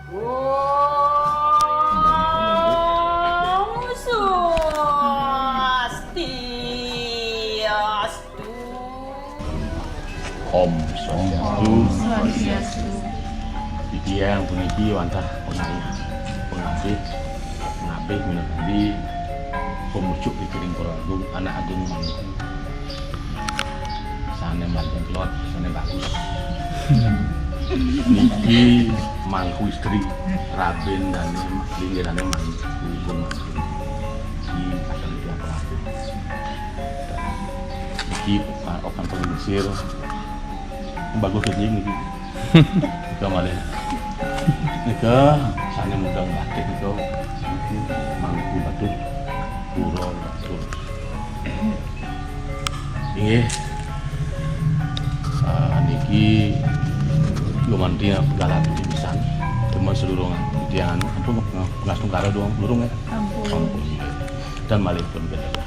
Om Swastiastu. Om Swastiastu. Iki yang puniki wantah pengabih minangka pemucuk dikiring para agung anak agung manungsa. Sane manten kelot, sane bagus. Niki mangku istri Raben dan linggirane mangku di asal dia pelaku. Niki okan pengisir bagus keting niki. Kemarin nika sana mudah batik itu mangku batu puro batur ini niki lumantia galak di pisan cuma seluruh dia ampun ngastung karo doang lurung ya ampun dan malih pun beda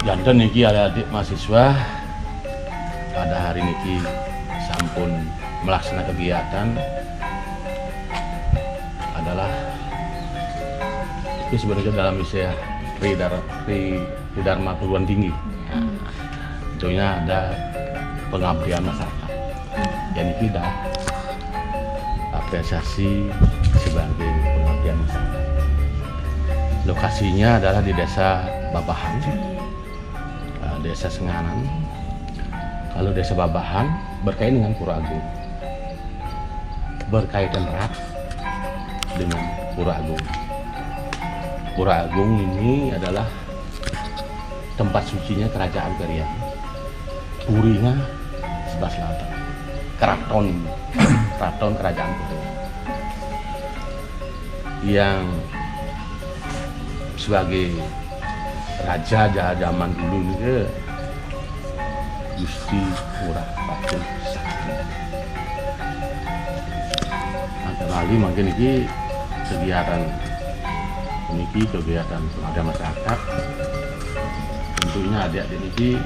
jantan niki ada adik mahasiswa pada hari niki sampun melaksanakan kegiatan adalah ini sebenarnya dalam istilah Tridharma perguruan tinggi. Tentunya ada pengabdian masyarakat. Dan kita apresiasi sebagai pengabdian masyarakat. Lokasinya adalah di Desa Babahan, Desa Senganan. Kalau Desa Babahan berkaitan dengan Pura Agung, berkaitan erat dengan Pura Agung. Pura Agung ini adalah tempat sucinya kerajaan Perian. Purinya sebelah selatan, keraton kerajaan Perian. Yang sebagai raja zaman dulu ini Gusti Ngurah Patung Sakti. Kali mungkin ini kegiatan pengabdian masyarakat. Tentunya adik-adik ini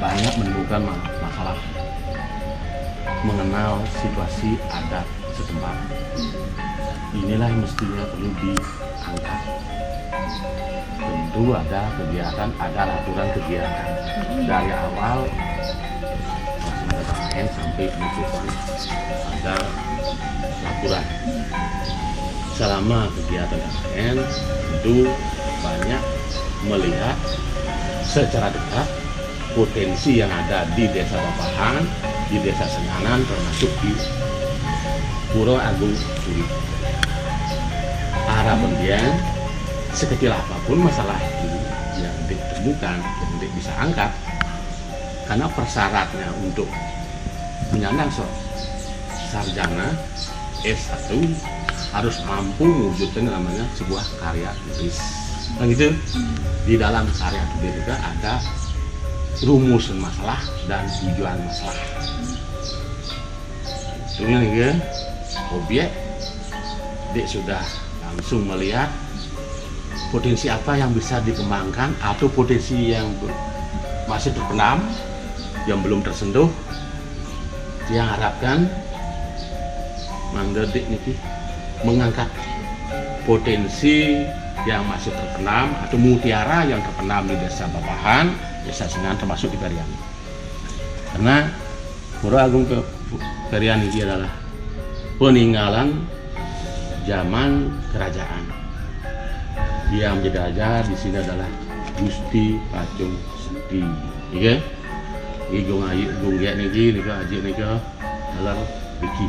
banyak menemukan masalah mengenal situasi adat setempat. Inilah yang mestinya perlu diangkat. Tentu ada kegiatan, ada aturan kegiatan dari awal masing-masing sampai penutupan ada laporan. Selama kegiatan KKN tentu banyak melihat secara dekat potensi yang ada di Desa Babahan, di Desa Senganan, termasuk di Pura Agung Puri. Harapan dia sekecil apapun masalah ini yang ditemukan, yang bisa angkat, karena persyaratnya untuk menyandang sarjana S1 harus mampu mewujudkan namanya sebuah karya tulis. Nah gitu, di dalam karya tulis juga ada rumusan masalah dan tujuan masalah. Itunya nih objek, dia sudah langsung melihat potensi apa yang bisa dikembangkan atau potensi yang masih terpendam, yang belum tersentuh. Yang harapkan Mangga Dik niki mengangkat potensi yang masih terpendam atau mutiara yang terpendam di Desa Babahan, Desa Senganan, termasuk di Perian. Karena Pura Agung Perian ini adalah peninggalan zaman kerajaan. Yang menjadi raja di sini adalah Gusti Patung Sakti. Iya? Igung ayu gung ya niki aji nika adalah biki.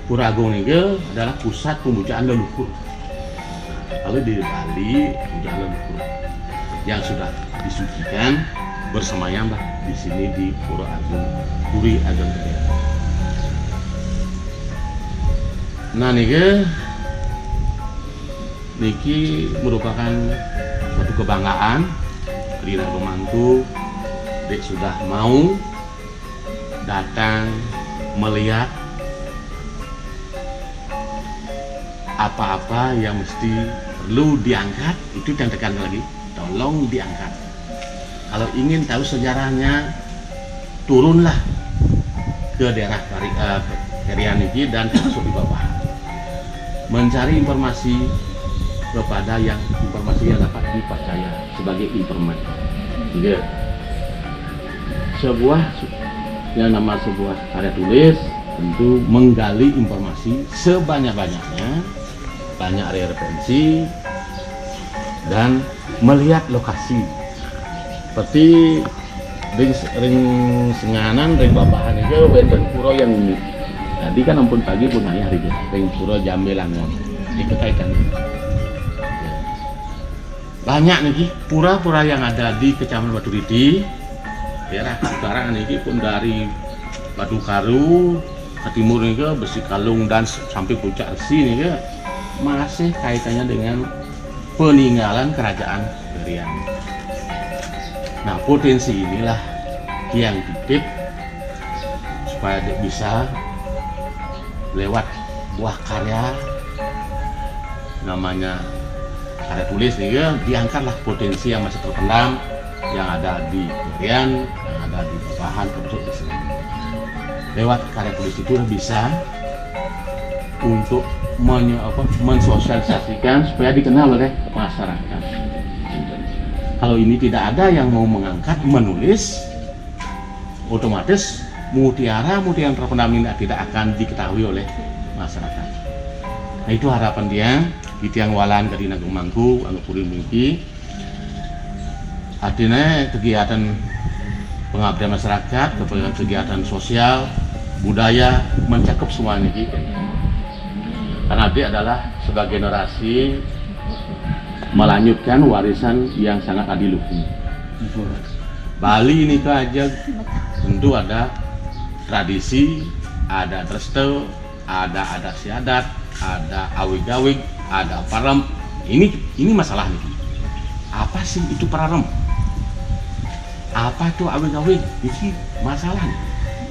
Pura Agung niki adalah pusat pemujaan leluhur. Kalau di Bali pemujaan leluhur yang sudah disucikan bersemayam di sini di Pura Agung Puri Ageng Gede. Nah niki merupakan suatu kebanggaan Rina Romantu. Dek sudah mau datang melihat apa-apa yang mesti perlu diangkat, itu yang tekan lagi, tolong diangkat. Kalau ingin tahu sejarahnya, turunlah ke daerah Perian ini dan termasuk di bawah. Mencari informasi kepada informasi yang dapat dipercaya sebagai informan. Jadi, sebuah karya tulis tentu menggali informasi sebanyak-banyaknya, banyak referensi dan melihat lokasi. Seperti ring senganan, ring babahan itu wonten pura yang unik. Tadi kan ampun pagi pun ayah ring pura Jambelangan dikaitan. Banyak nih pura-pura yang ada di Kecamatan Baturiti, daerah utara ini pun dari Batu Karu ke timur ini ke Besikalung dan sampai Puncak Resi ini ke masih kaitannya dengan peninggalan kerajaan Perian. Nah, potensi inilah yang titip supaya dia bisa lewat buah karya namanya karya tulis nih ya, diangkatlah potensi yang masih terpendam yang ada di Perian, yang ada di babahan termasuk di sini. Lewat karya tulis itu bisa untuk mensosialisasikan supaya dikenal oleh masyarakat. Kalau ini tidak ada yang mau mengangkat, menulis, otomatis mutiara yang terpendam ini tidak akan diketahui oleh masyarakat. Nah, itu harapan dia di tiang walan ke Dinagung Mangku, anu kuring mimpi. Artinya kegiatan pengabdian masyarakat, kegiatan sosial, budaya mencakup semua ini. Karena dia adalah sebagai generasi melanjutkan warisan yang sangat adiluhung. Bali ini aja tentu ada tradisi, ada restu, ada adat istiadat, ada awig-awig, ada parem. Ini masalah nih. Apa sih itu parem? Apa itu awig-awig? Ini masalah nih.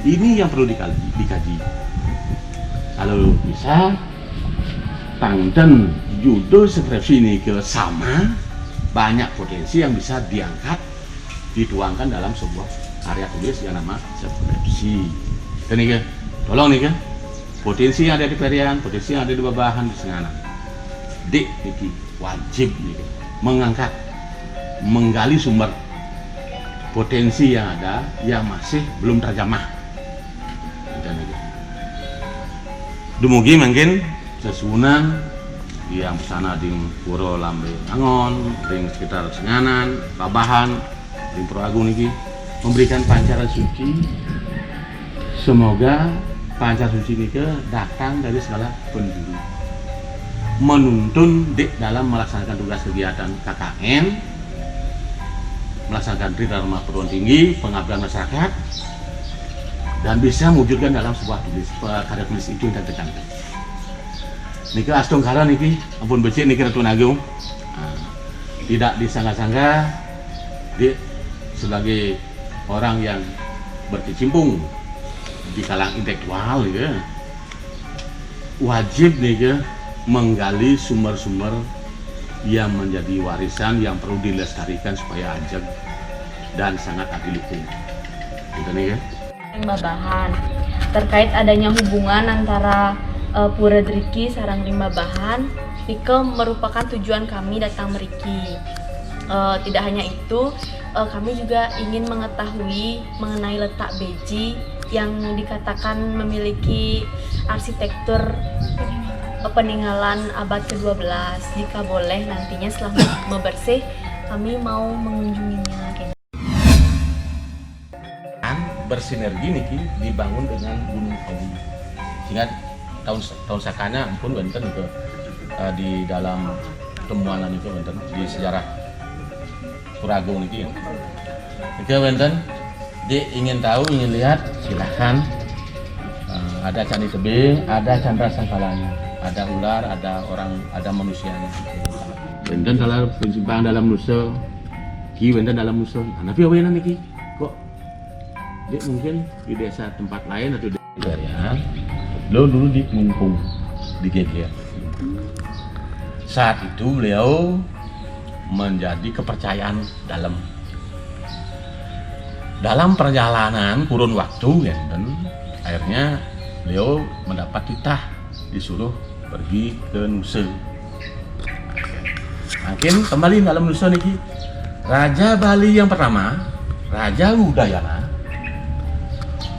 Ini yang perlu dikaji. Kalau bisa tangten judul skripsi ini ke sama, banyak potensi yang bisa diangkat, dituangkan dalam sebuah karya tulis yang nama skripsi. Dan ini tolong nih potensi yang ada di Perian, potensi yang ada di babahan di Senganan. Dik ini wajib nih mengangkat, menggali sumber potensi yang ada yang masih belum terjamah. Dumugi mungkin sesunan yang sana di Puro Lambe Angon, di sekitar Senganan, Babahan, di Puro Agung ini memberikan pancaran suci. Semoga pancaran suci ini datang dari segala penjuru, menuntun dalam melaksanakan tugas kegiatan KKN, melaksanakan Tridharma Perguruan Tinggi, pengabdian masyarakat, dan bisa mewujudkan dalam sebuah karya tulis itu yang tercantum. Niki astong kala niki ampun becik niki Ratu Agung. Tidak disangka-sangka dia sebagai orang yang berkecimpung di kalangan intelektual ya. Wajib nih menggali sumber-sumber yang menjadi warisan yang perlu dilestarikan supaya ajeg dan sangat adiluhung. Gitu nih ya. Babahan terkait adanya hubungan antara Pura Driki sarang Rimba Bahan Pika merupakan tujuan kami datang meriki. Tidak hanya itu, kami juga ingin mengetahui mengenai letak beji yang dikatakan memiliki arsitektur peninggalan abad ke-12. Jika boleh nantinya setelah membersih kami mau mengunjunginya. Bersinergi niki dibangun dengan Gunung Kawi. Sehingga tahun sakana pun wonten ke di dalam temuan itu wonten di sejarah Puragung niki. Niki wonten ingin tahu, ingin lihat, silahkan. Ada candi tebing, ada candra sangkalanya, ada ular, ada orang, ada manusianya. Wonten dalam pensimpangan dalam nusa, ki wonten dalam nusa. Tapi awenan niki kok dia mungkin di desa tempat lain atau di Perian, lo dulu di Mumpung di GG. Saat itu beliau menjadi kepercayaan dalam perjalanan kurun waktu ya, dan akhirnya beliau mendapat titah disuruh pergi ke Nusa. Makin kembali dalam Nusa niki, Raja Bali yang pertama, Raja Udayana,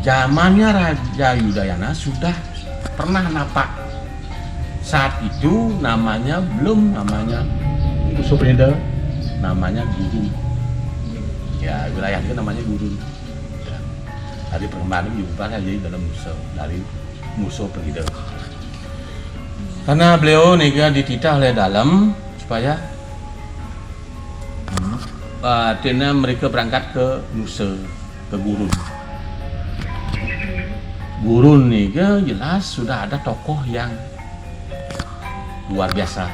zamannya Raja Udayana sudah pernah napak. Saat itu belum namanya Nusa Penida, namanya Gurun. Ya, wilayah itu namanya Gurun. Dan dari perkembangan diubah jadi dalam Nusa, dari Nusa Penida. Karena beliau nih dititah oleh dalam supaya artinya mereka berangkat ke Nusa, ke Gurun. Gurun nih jelas sudah ada tokoh yang luar biasa,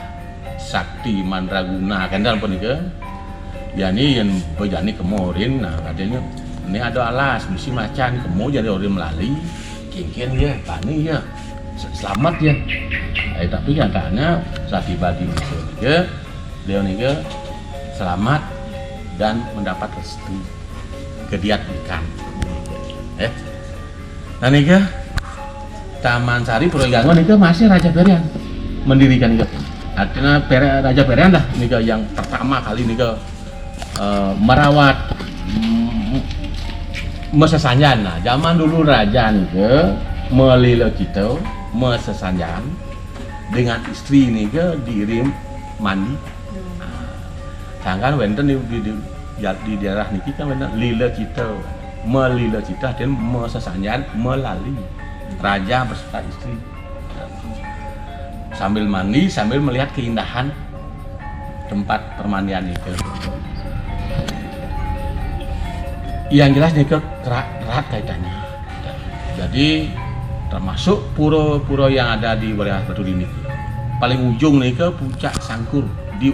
sakti mandraguna kan dalam pernikahan. Ya ini yang berjani kemorin, nah katanya ini ada alas misi macan kemo jadi orang melali, kengken ya, tani ya, selamat ya. Tapi nyatanya saat tiba di Nusa beliau nih selamat dan mendapat restu kediat ikan. Nah nih Taman Sari Purwoganggo nih masih Raja Perian mendirikan nih. Artinya Raja Perian dah nih yang pertama kali nih merawat mesesanjan. Nah zaman dulu raja nih melilo kita mesesanjan dengan istri nih diirim mandi. Sedangkan wenten di daerah niki kan wenten lila kita, melila kita dan mesesanjan melalui raja beserta istri. Sambil mandi, sambil melihat keindahan tempat permandian itu. Yang jelas nih erat kaitannya. Jadi termasuk pura-pura yang ada di wilayah Batu Dini. Paling ujung nih Puncak Sangkur di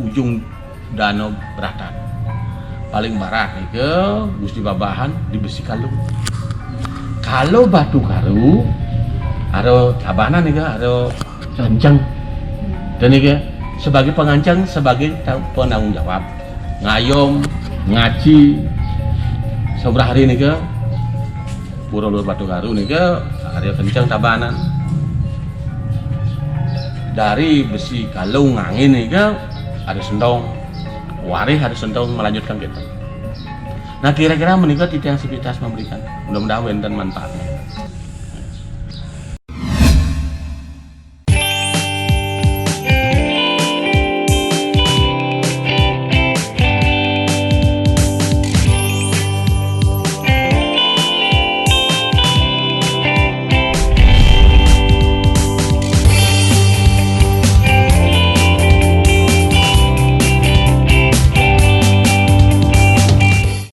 ujung Danau Beratan. Paling barat nih Gusti Babahan di Besi Kalu. Kalau Batu Karu ada abana nih ada kencang. Dan nih sebagai pengancang, sebagai penanggung jawab, ngayom, ngaci, seberapa hari nih Pura Luhur Batu Karu nih ada kencang tabanan. Dari Besi Kalau ngangin nih ada sendong, warih ada sendong melanjutkan kita. Nah kira-kira menikah tidak aktivitas memberikan, mudah-mudahan dan manfaatnya.